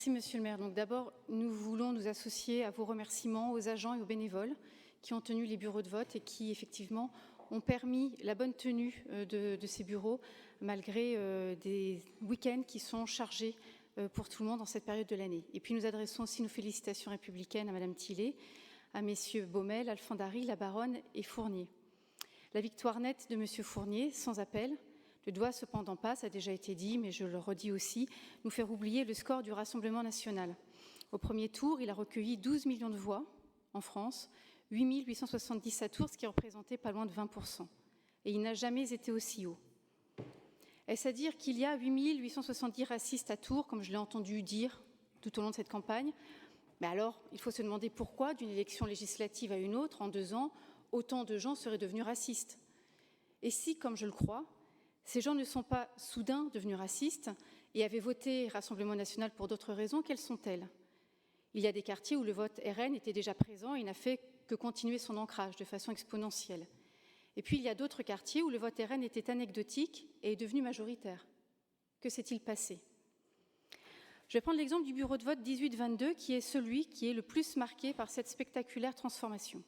Merci Monsieur le maire. Donc d'abord, nous voulons nous associer à vos remerciements aux agents et aux bénévoles qui ont tenu les bureaux de vote et qui effectivement ont permis la bonne tenue de ces bureaux malgré des week-ends qui sont chargés pour tout le monde dans cette période de l'année. Et puis nous adressons aussi nos félicitations républicaines à Madame Tillet, à Messieurs Baumel, Alfandari, La Baronne et Fournier. La victoire nette de Monsieur Fournier, sans appel, ne doit cependant pas, ça a déjà été dit, mais je le redis aussi, nous faire oublier le score du Rassemblement national. Au premier tour, il a recueilli 12 millions de voix en France, 8 870 à Tours, ce qui représentait pas loin de 20%. Et il n'a jamais été aussi haut. Est-ce à dire qu'il y a 8 870 racistes à Tours, comme je l'ai entendu dire tout au long de cette campagne? Mais alors, il faut se demander pourquoi, d'une élection législative à une autre, en 2 ans, autant de gens seraient devenus racistes. Et si, comme je le crois, ces gens ne sont pas soudain devenus racistes et avaient voté Rassemblement national pour d'autres raisons, quelles sont-elles? Il y a des quartiers où le vote RN était déjà présent et n'a fait que continuer son ancrage de façon exponentielle. Et puis il y a d'autres quartiers où le vote RN était anecdotique et est devenu majoritaire. Que s'est-il passé? Je vais prendre l'exemple du bureau de vote 18-22 qui est celui qui est le plus marqué par cette spectaculaire transformation.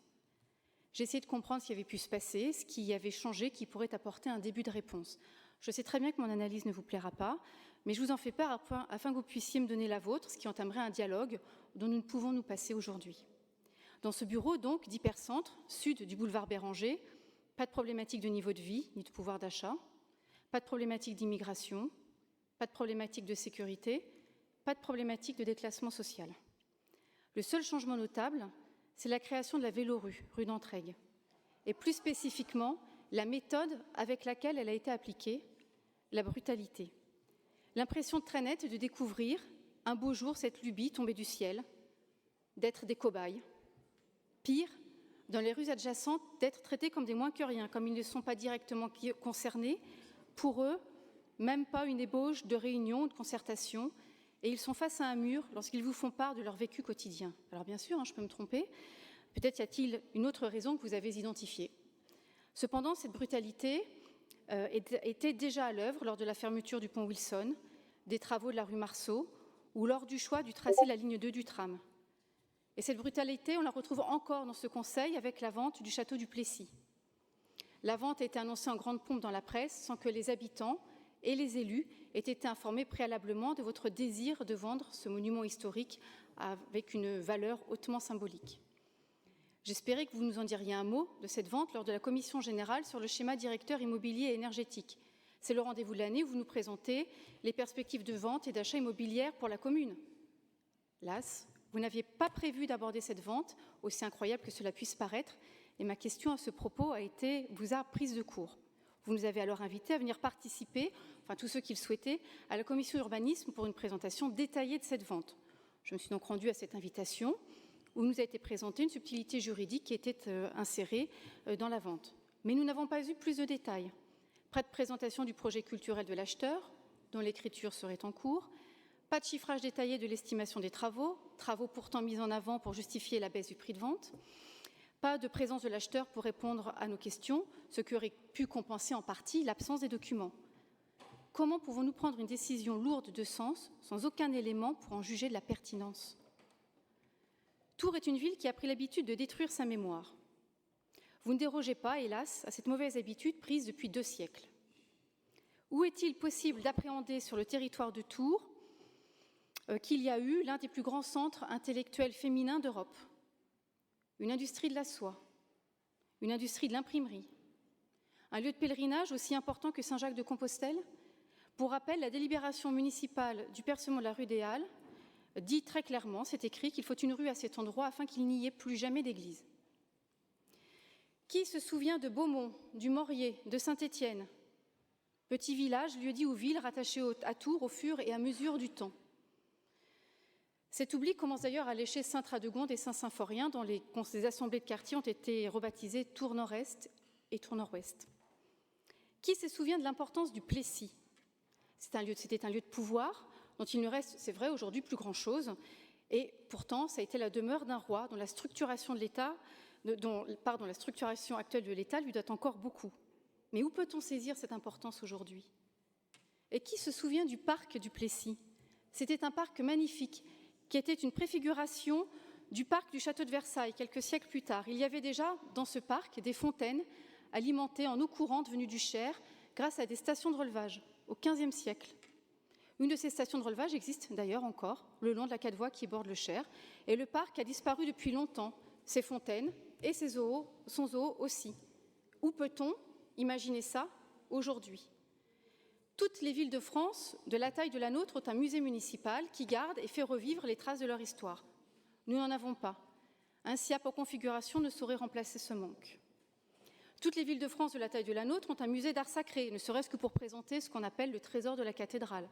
J'ai essayé de comprendre ce qui avait pu se passer, ce qui avait changé, qui pourrait apporter un début de réponse. Je sais très bien que mon analyse ne vous plaira pas, mais je vous en fais part afin que vous puissiez me donner la vôtre, ce qui entamerait un dialogue dont nous ne pouvons nous passer aujourd'hui. Dans ce bureau, donc, d'hypercentre, sud du boulevard Béranger, pas de problématique de niveau de vie ni de pouvoir d'achat, pas de problématique d'immigration, pas de problématique de sécurité, pas de problématique de déclassement social. Le seul changement notable, c'est la création de la vélorue, rue d'Entraigues, et plus spécifiquement, la méthode avec laquelle elle a été appliquée, la brutalité. L'impression très nette de découvrir, un beau jour, cette lubie tombée du ciel, d'être des cobayes. Pire, dans les rues adjacentes, d'être traités comme des moins que rien, comme ils ne sont pas directement concernés. Pour eux, même pas une ébauche de réunion, de concertation, et ils sont face à un mur lorsqu'ils vous font part de leur vécu quotidien. Alors bien sûr, je peux me tromper, peut-être y a-t-il une autre raison que vous avez identifiée. Cependant, cette brutalité était déjà à l'œuvre lors de la fermeture du pont Wilson, des travaux de la rue Marceau ou lors du choix du tracé de la ligne 2 du tram. Et cette brutalité, on la retrouve encore dans ce conseil avec la vente du château du Plessis. La vente a été annoncée en grande pompe dans la presse sans que les habitants et les élus aient été informés préalablement de votre désir de vendre ce monument historique avec une valeur hautement symbolique. J'espérais que vous nous en diriez un mot de cette vente lors de la commission générale sur le schéma directeur immobilier et énergétique. C'est le rendez-vous de l'année où vous nous présentez les perspectives de vente et d'achat immobilière pour la commune. Las, vous n'aviez pas prévu d'aborder cette vente, aussi incroyable que cela puisse paraître, et ma question à ce propos vous a prise de court. Vous nous avez alors invités à venir participer, enfin tous ceux qui le souhaitaient, à la commission urbanisme pour une présentation détaillée de cette vente. Je me suis donc rendue à cette invitation où nous a été présentée une subtilité juridique qui était insérée dans la vente. Mais nous n'avons pas eu plus de détails. Pas de présentation du projet culturel de l'acheteur, dont l'écriture serait en cours, pas de chiffrage détaillé de l'estimation des travaux pourtant mis en avant pour justifier la baisse du prix de vente, pas de présence de l'acheteur pour répondre à nos questions, ce qui aurait pu compenser en partie l'absence des documents. Comment pouvons-nous prendre une décision lourde de sens, sans aucun élément pour en juger de la pertinence? Tours est une ville qui a pris l'habitude de détruire sa mémoire. Vous ne dérogez pas, hélas, à cette mauvaise habitude prise depuis 2 siècles. Où est-il possible d'appréhender sur le territoire de Tours qu'il y a eu l'un des plus grands centres intellectuels féminins d'Europe? Une industrie de la soie, une industrie de l'imprimerie, un lieu de pèlerinage aussi important que Saint-Jacques-de-Compostelle. Pour rappel, la délibération municipale du percement de la rue des Halles dit très clairement, c'est écrit, qu'il faut une rue à cet endroit afin qu'il n'y ait plus jamais d'église. Qui se souvient de Beaumont, du Maurier, de Saint-Étienne? Petit village, lieu-dit ou ville rattaché à Tours au fur et à mesure du temps. Cet oubli commence d'ailleurs à lécher Saint-Radegonde et Saint-Symphorien, dont les assemblées de quartier ont été rebaptisées Tours Nord-Est et Tours Nord-Ouest. Qui se souvient de l'importance du Plessis? C'était un lieu de pouvoir dont il ne reste, c'est vrai, aujourd'hui plus grand-chose. Et pourtant, ça a été la demeure d'un roi dont la structuration actuelle de l'État lui doit encore beaucoup. Mais où peut-on saisir cette importance aujourd'hui? Et qui se souvient du parc du Plessis? C'était un parc magnifique, qui était une préfiguration du parc du château de Versailles, quelques siècles plus tard. Il y avait déjà dans ce parc des fontaines alimentées en eau courante venue du Cher grâce à des stations de relevage au XVe siècle. Une de ces stations de relevage existe d'ailleurs encore le long de la 4 voies qui borde le Cher, et le parc a disparu depuis longtemps, ses fontaines et son zoo aussi. Où peut-on imaginer ça aujourd'hui? Toutes les villes de France, de la taille de la nôtre, ont un musée municipal qui garde et fait revivre les traces de leur histoire. Nous n'en avons pas. Un SIAP en configuration ne saurait remplacer ce manque. Toutes les villes de France de la taille de la nôtre ont un musée d'art sacré, ne serait-ce que pour présenter ce qu'on appelle le trésor de la cathédrale.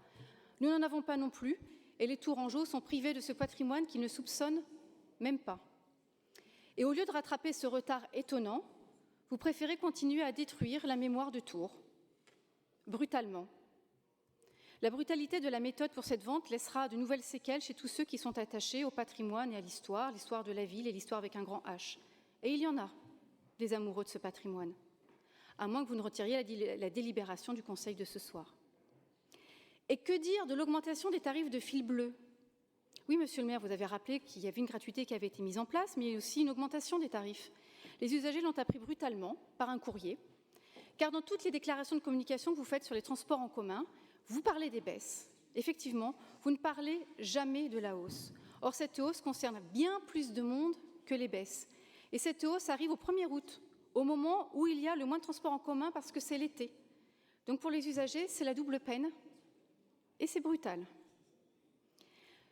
Nous n'en avons pas non plus, et les Tourangeaux sont privés de ce patrimoine qu'ils ne soupçonnent même pas. Et au lieu de rattraper ce retard étonnant, vous préférez continuer à détruire la mémoire de Tours, brutalement. La brutalité de la méthode pour cette vente laissera de nouvelles séquelles chez tous ceux qui sont attachés au patrimoine et à l'histoire de la ville et l'histoire avec un grand H. Et il y en a des amoureux de ce patrimoine, à moins que vous ne retiriez la délibération du Conseil de ce soir. Et que dire de l'augmentation des tarifs de fil bleu? Oui, monsieur le maire, vous avez rappelé qu'il y avait une gratuité qui avait été mise en place, mais il y a aussi une augmentation des tarifs. Les usagers l'ont appris brutalement, par un courrier, car dans toutes les déclarations de communication que vous faites sur les transports en commun, vous parlez des baisses. Effectivement, vous ne parlez jamais de la hausse. Or, cette hausse concerne bien plus de monde que les baisses. Et cette hausse arrive au 1er août, au moment où il y a le moins de transports en commun parce que c'est l'été. Donc pour les usagers, c'est la double peine et c'est brutal.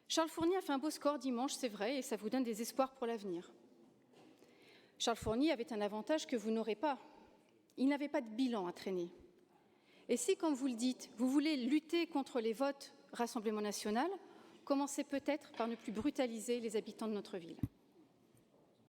Charles Fournier a fait un beau score dimanche, c'est vrai, et ça vous donne des espoirs pour l'avenir. Charles Fournier avait un avantage que vous n'aurez pas. Il n'avait pas de bilan à traîner. Et si, comme vous le dites, vous voulez lutter contre les votes Rassemblement national, commencez peut-être par ne plus brutaliser les habitants de notre ville.